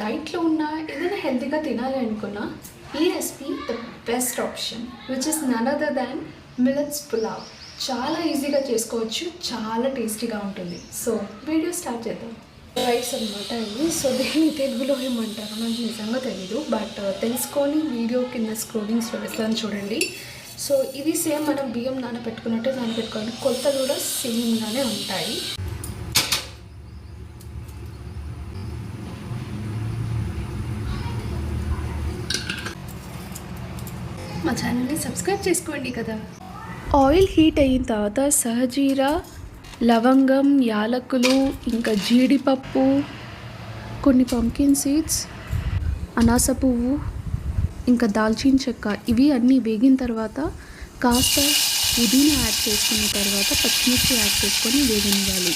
డైట్లో ఉన్న ఏదైనా హెల్తీగా తినాలి అనుకున్నా ఈ recipe the best option which is none other than millets pulao. చాలా ఈజీగా చేసుకోవచ్చు, చాలా టేస్టీగా ఉంటుంది. సో వీడియో స్టార్ట్ చేద్దాం. రైస్ అనమాట ఇది. సో దీన్ని తెలుగులో ఏమంటారో నాకు నిజంగా తెలీదు, బట్ తెలుసుకొని వీడియో కింద స్క్రోలింగ్స్లో వేస్తాను చూడండి. సో ఇది సేమ్ మనం బియ్యం నానబెట్టుకున్నట్టే నానబెట్టుకోవాలి, కొలతలు కూడా సేమ్గానే ఉంటాయి. మా ఛానల్ని సబ్స్క్రైబ్ చేసుకోండి కదా. ఆయిల్ హీట్ అయిన తర్వాత సహజీరా, లవంగం, యాలకులు, ఇంకా జీడిపప్పు, కొన్ని పంకిన్ సీడ్స్, అనాస పువ్వు, ఇంకా దాల్చిన చెక్క, ఇవి అన్నీ వేగిన తర్వాత కాస్త పుదీనా యాడ్ చేసుకున్న తర్వాత పచ్చిమిర్చి యాడ్ చేసుకొని వేగనివ్వాలి.